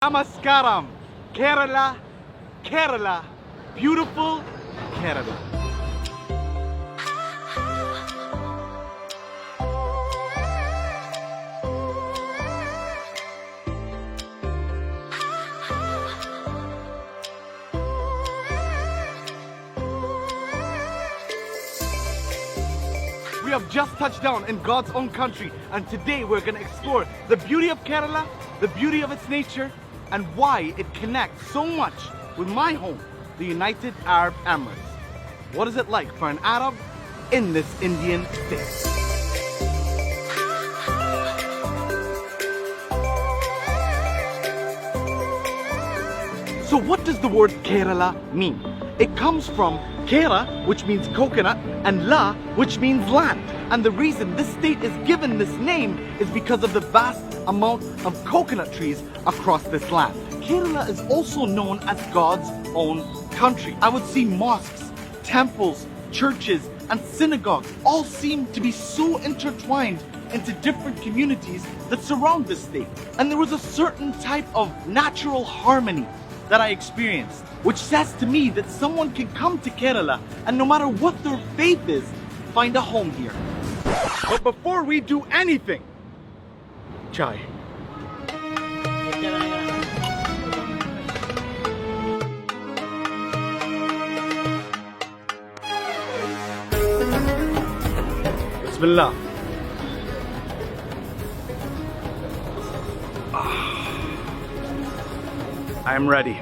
Namaskaram, Kerala, Kerala, beautiful Kerala. We have just touched down in God's own country, and today we're going to explore the beauty of Kerala, the beauty of its nature, and why it connects so much with my home, the United Arab Emirates. What is it like for an Arab in this Indian state? So what does the word Kerala mean? It comes from Kera, which means coconut, and La, which means land. And the reason this state is given this name is because of the vast amount of coconut trees across this land. Kerala is also known as God's own country. I would see mosques, temples, churches, and synagogues all seem to be so intertwined into different communities that surround this state. And there was a certain type of natural harmony that I experienced, which says to me that someone can come to Kerala and no matter what their faith is, find a home here. But before we do anything, chai. Bismillah. I am ready.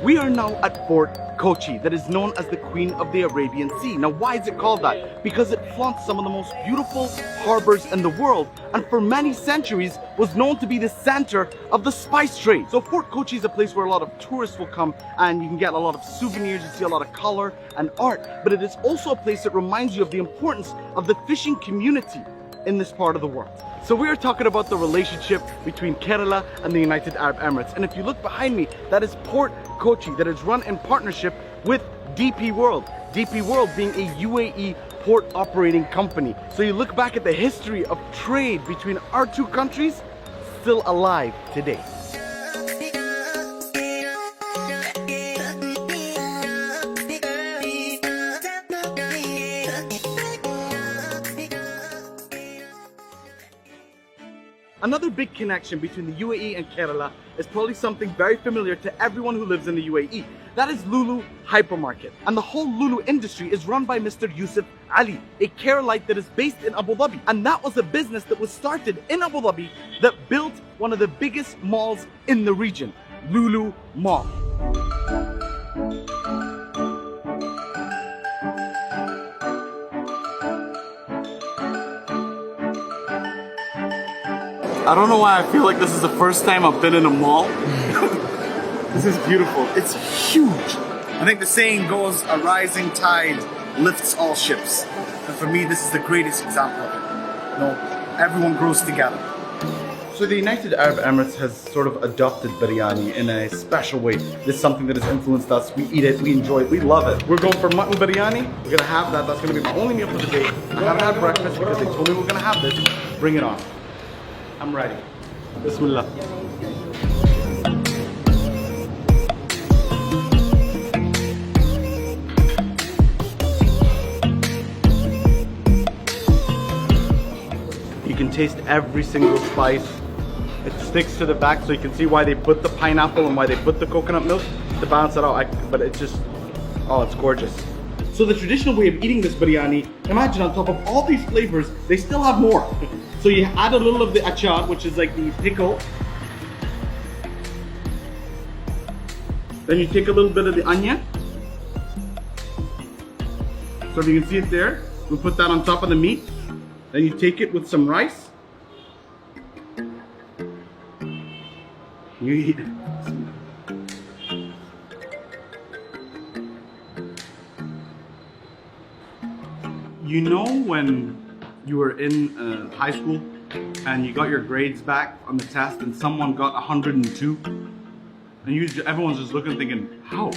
We are now at Fort Kochi, that is known as the Queen of the Arabian Sea. Now, why is it called that? Because it flaunts some of the most beautiful harbors in the world, and for many centuries was known to be the center of the spice trade. So Fort Kochi is a place where a lot of tourists will come and you can get a lot of souvenirs, you see a lot of color and art, but it is also a place that reminds you of the importance of the fishing community in this part of the world. So we are talking about the relationship between Kerala and the United Arab Emirates. And if you look behind me, that is Port Kochi, that is run in partnership with DP World. DP World being a UAE port operating company. So you look back at the history of trade between our two countries, still alive today. Another big connection between the UAE and Kerala is probably something very familiar to everyone who lives in the UAE. That is Lulu hypermarket. And the whole Lulu industry is run by Mr. Yusuf Ali, a Keralite that is based in Abu Dhabi. And that was a business that was started in Abu Dhabi that built one of the biggest malls in the region, Lulu Mall. I don't know why I feel like this is the first time I've been in a mall. This is beautiful. It's huge. I think the saying goes, a rising tide lifts all ships. And for me, this is the greatest example of it. You know, everyone grows together. So the United Arab Emirates has sort of adopted biryani in a special way. This is something that has influenced us. We eat it, we enjoy it, we love it. We're going for mutton biryani. We're gonna have that. That's gonna be my only meal for the day. I haven't had breakfast because they told me we're gonna have this. Bring it on. I'm ready. Bismillah. You can taste every single spice. It sticks to the back, so you can see why they put the pineapple and why they put the coconut milk to balance it out. But it's just, oh, it's gorgeous. So the traditional way of eating this biryani, imagine on top of all these flavors, they still have more. So you add a little of the achar, which is like the pickle. Then you take a little bit of the onion. So if you can see it there, we put that on top of the meat. Then you take it with some rice. You eat it. You know when you were in high school and you got your grades back on the test and someone got 102 and everyone's just looking thinking, how?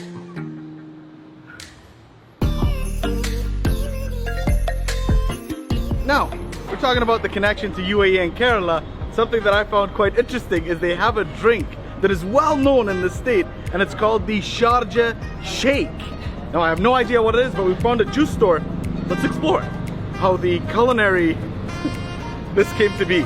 Now, we're talking about the connection to UAE and Kerala. Something that I found quite interesting is they have a drink that is well known in the state, and it's called the Sharjah Shake. Now I have no idea what it is, but we found a juice store. Let's explore how the culinary this came to be.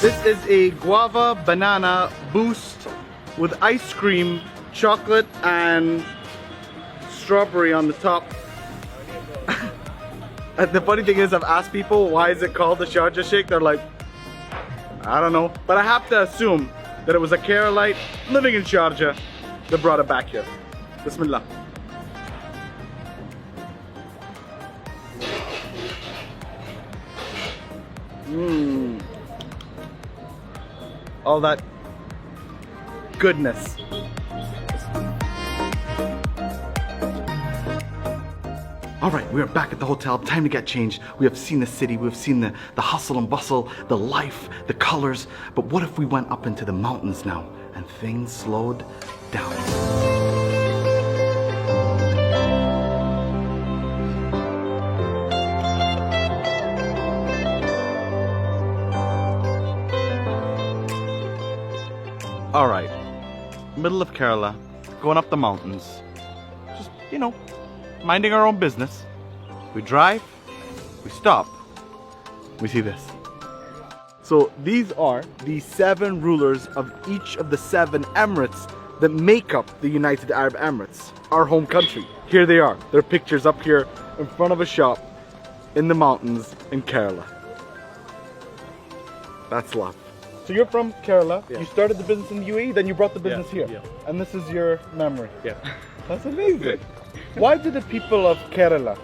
This is a guava banana boost with ice cream, chocolate, and strawberry on the top. The funny thing is, I've asked people why is it called the Sharjah Shake. They're like, I don't know. But I have to assume that it was a Keralite living in Sharjah that brought it back here. Bismillah. Mmm. All that goodness. All right, we are back at the hotel. Time to get changed. We have seen the city, we've seen the hustle and bustle, the life, the colors. But what if we went up into the mountains now and things slowed down? All right, middle of Kerala, going up the mountains, just, you know, minding our own business. We drive, we stop, we see this. So these are the 7 rulers of each of the 7 emirates that make up the United Arab Emirates, our home country. Here they are, their pictures up here in front of a shop in the mountains in Kerala. That's love. So you're from Kerala, you started the business in the UAE, then you brought the business here. Yeah. And this is your memory. Yeah. That's amazing. Why do the people of Kerala,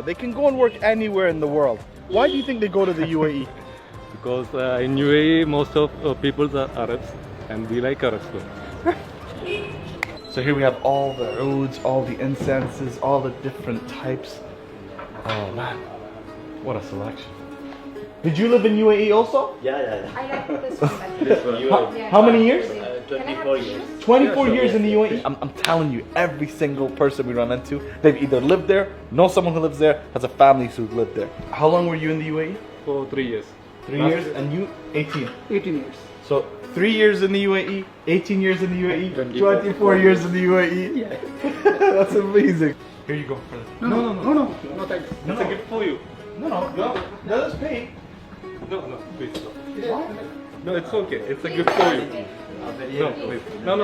they can go and work anywhere in the world. Why do you think they go to the UAE? Because in UAE most of people are Arabs and we like Arabs too. So here we have all the ouds, all the incenses, all the different types. Oh man, what a selection. Did you live in UAE also? Yeah. I like this one. How many years? 24 years. 24 years in the UAE? I'm telling you, every single person we run into, they've either lived there, know someone who lives there, has a family who's lived there. How long were you in the UAE? For 3 years. 3 years, and you? 18. 18 years. So 3 years in the UAE, 18 years in the UAE, 24 years in the UAE. Yeah. That's amazing. Here you go. No, thanks. It's a gift for you. No, let us pay. No, please. No, it's okay. It's a gift for you. No, please. No.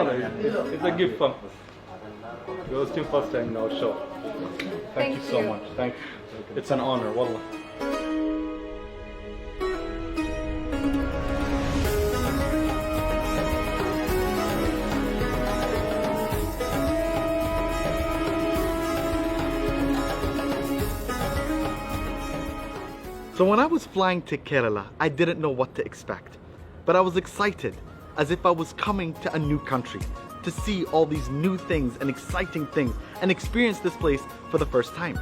It's a gift from us. It was your first time in our shop. Thank you so much. Thank you. It's an honor. Wallah. So when I was flying to Kerala, I didn't know what to expect. But I was excited, as if I was coming to a new country, to see all these new things and exciting things and experience this place for the first time.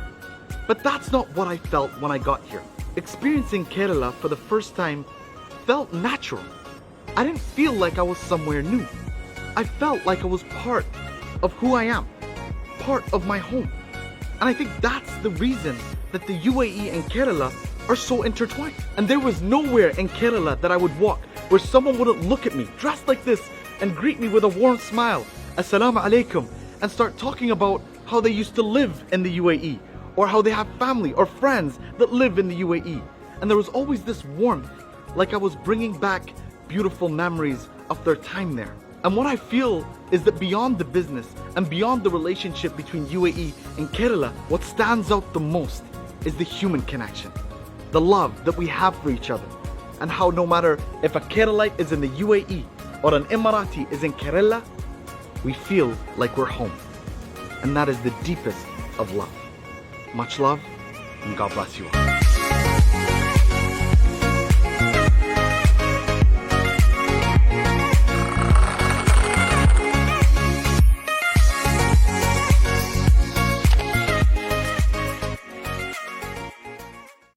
But that's not what I felt when I got here. Experiencing Kerala for the first time felt natural. I didn't feel like I was somewhere new. I felt like I was part of who I am, part of my home. And I think that's the reason that the UAE and Kerala are so intertwined. And there was nowhere in Kerala that I would walk where someone wouldn't look at me dressed like this and greet me with a warm smile, Assalamu alaikum, and start talking about how they used to live in the UAE, or how they have family or friends that live in the UAE. And there was always this warmth, like I was bringing back beautiful memories of their time there. And what I feel is that beyond the business and beyond the relationship between UAE and Kerala, what stands out the most is the human connection, the love that we have for each other, and how no matter if a Keralite is in the UAE or an Emirati is in Kerala, we feel like we're home. And that is the deepest of love. Much love, and God bless you all.